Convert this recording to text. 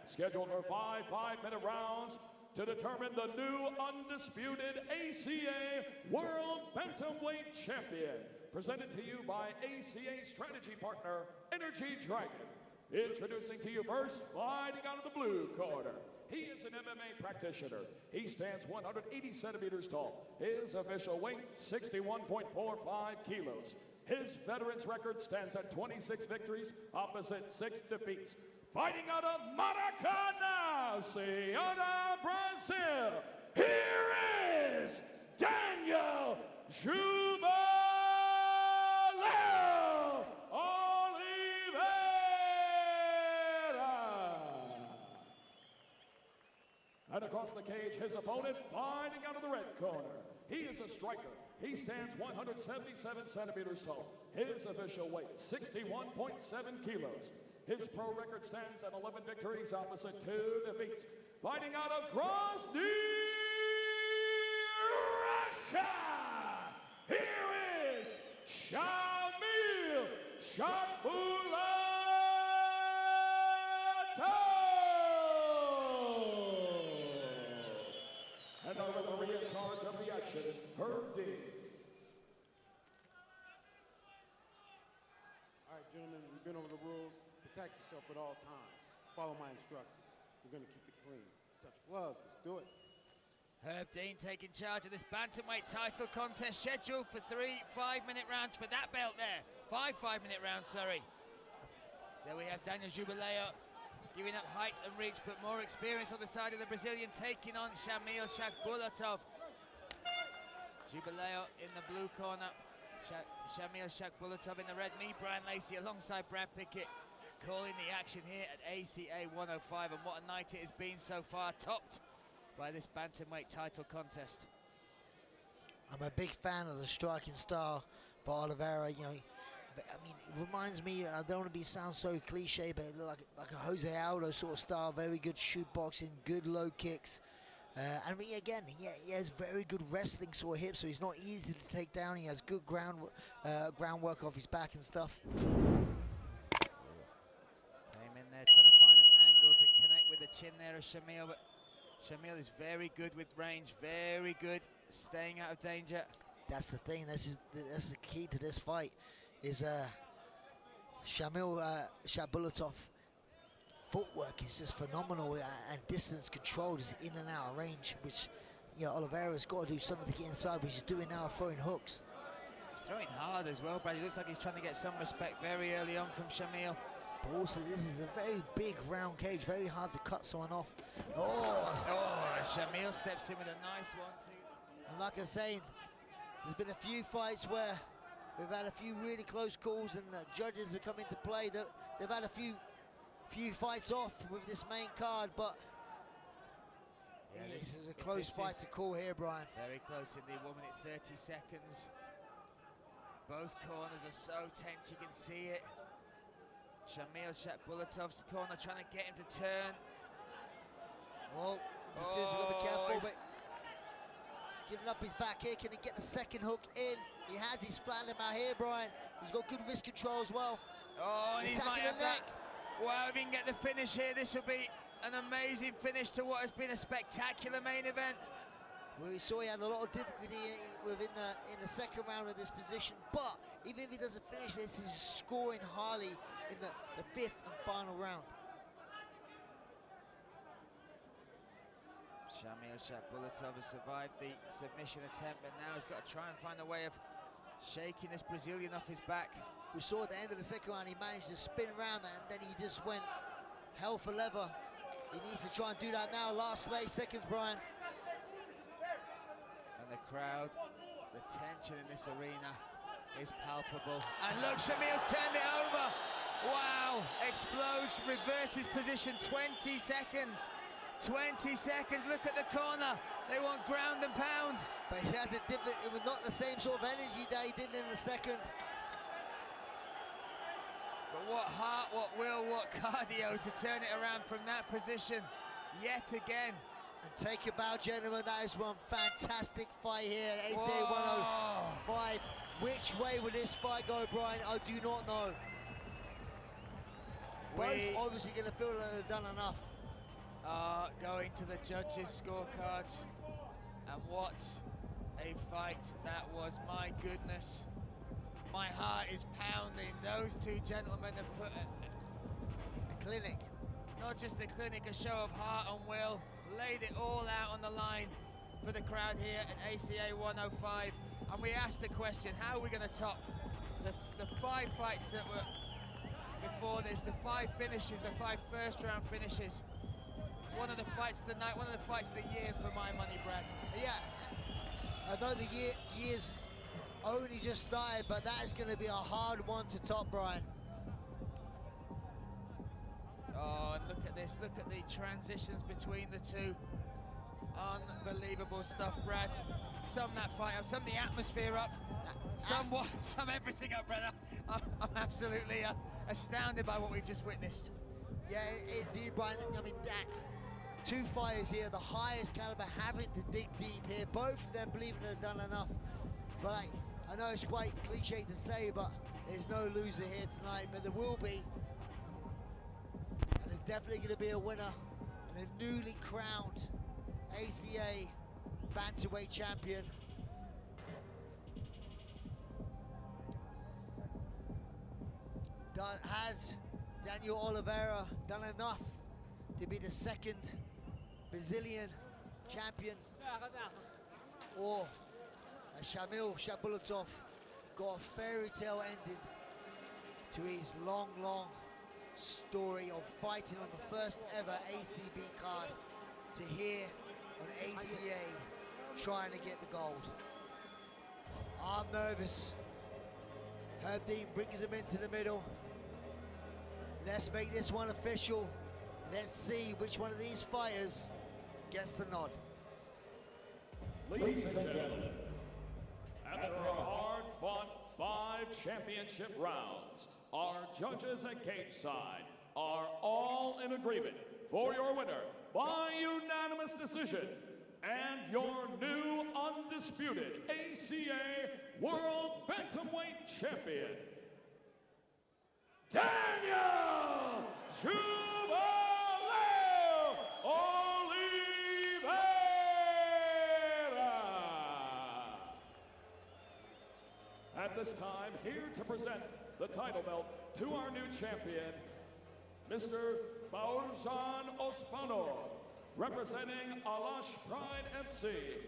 scheduled for 5 5-minute rounds to determine the new undisputed ACA World Bantamweight Champion. Presented to you by ACA strategy partner, Energy Dragon. Introducing to you first, fighting out of the blue corner. He is an MMA practitioner. He stands 180 centimeters tall. His official weight, 61.45 kilos. His veterans record stands at 26 victories, opposite 6 defeats. Fighting out of Maracana, Ceará, Brazil, here is Дэниель Jubileo Oliveira. And across the cage, his opponent fighting out of the red corner. He is a striker. He stands 177 centimeters tall. His official weight, 61.7 kilos. His pro record stands at 11 victories, opposite 2 defeats. Fighting out of Grozny, Russia, here is Shamilь Shahbulatow. And our referee in charge of the action, Herb D. All right, gentlemen, we've been over the rules. Protect yourself at all times. Follow my instructions. We're going to keep it clean. Touch gloves. Let's do it. Herb Dean taking charge of this bantamweight title contest, scheduled for 3 5-minute rounds for that belt there. 5 5-minute rounds, sorry. There we have Дэниель Jubileo giving up height and reach, but more experience on the side of the Brazilian, taking on Shamiel Shahbulatow. Jubileo in the blue corner. Shamiel Shahbulatow in the red. Me, Brian Lacey, alongside Brad Pickett, calling the action here at ACA 105, and what a night it has been so far, topped by this bantamweight title contest. I'm a big fan of the striking style by Oliveira. You know, I mean, it reminds me, I don't want to sound so cliche, but like a Jose Aldo sort of style. Very good shoot boxing, good low kicks. I mean, again, he has very good wrestling sort of hips, so he's not easy to take down. He has good groundwork off his back and stuff. Came in there trying to find an angle to connect with the chin there of Shamiel, but Shamiel is very good with range, very good staying out of danger. That's the thing. That's the key to this fight. Is Shamiel Shahbulatow footwork is just phenomenal, and distance control is in and out of range, which, you know, Oliveira's got to do something to get inside, which he's doing now, throwing hooks. He's throwing hard as well, Brad. It looks like he's trying to get some respect very early on from Shamiel. But also, this is a very big round cage, very hard to cut someone off. Shamiel steps in with a nice 1-2. And like I was saying, there's been a few fights where we've had a few really close calls, and the judges have come into play. They've had a few fights off with this main card, but yeah, this is a close fight to call here, Brian. Very close in the 1 minute 30 seconds. Both corners are so tense, you can see it. Shamiel Shahbulatow's corner trying to get him to turn. Oh, he's got to be careful, but he's giving up his back here. Can he get the second hook in? He has. He's flattened him out here, Brian. He's got good wrist control as well. Oh, and he's attacking the neck. Wow, if he can get the finish here, this will be an amazing finish to what has been a spectacular main event. Well, we saw he had a lot of difficulty in the second round of this position, but even if he doesn't finish this, he's scoring highly in the 5th and final round. Shamiel Shahbulatov has survived the submission attempt, but now he's got to try and find a way of shaking this Brazilian off his back. We saw at the end of the second round, he managed to spin around and then he just went hell for leather. He needs to try and do that now. Last 30 seconds, Brian. And the crowd, the tension in this arena is palpable. And look, Shamiel's turned it over. Wow, explodes, reverses position, 20 seconds. 20 seconds, look at the corner. They want ground and pound. But he has a different, it was not the same sort of energy that he did in the second. But what heart, what will, what cardio to turn it around from that position yet again. And take a bow, gentlemen. That is one fantastic fight here at ACA 105. Which way will this fight go, Brian? I do not know. Both obviously going to feel that they've done enough. are going to the judges' scorecard. And what a fight that was, my goodness. My heart is pounding. Those two gentlemen have put A clinic. not just a clinic, a show of heart and will, laid it all out on the line for the crowd here at ACA 105. And we asked the question, how are we going to top the 5 fights that were before this, the 5 finishes, the 5 first-round finishes. One of the fights of the night, one of the fights of the year for my money, Brad. Yeah, I know the year's only just started, but that is going to be a hard one to top, Brian. Oh, and look at this, look at the transitions between the two. Unbelievable stuff, Brad. Sum that fight up, sum the atmosphere up, sum everything up, brother. I'm absolutely astounded by what we've just witnessed. Yeah, indeed, Brian. I mean, that 2 fighters here, the highest caliber, having to dig deep here. Both of them believe they've done enough. But I know it's quite cliche to say, but there's no loser here tonight, but there will be. And there's definitely going to be a winner and a newly crowned ACA bantamweight champion. Has Daniel Oliveira done enough to be the 2nd Brazilian champion? Or Shamill Shahbulatoff got a fairy tale ending to his long, long story of fighting on the first ever ACB card to here on ACA trying to get the gold? I'm nervous. Herb Dean brings him into the middle. Let's make this one official. Let's see which one of these fighters gets the nod. Ladies and gentlemen, after a hard-fought 5 championship rounds, our judges at cage side are all in agreement for your winner by unanimous decision and your new undisputed ACA World Bantamweight Champion, Daniel Jubileo Oliveira. At this time, here to present the title belt to our new champion, Mr. Baurjan Ospano, representing Alash Pride FC.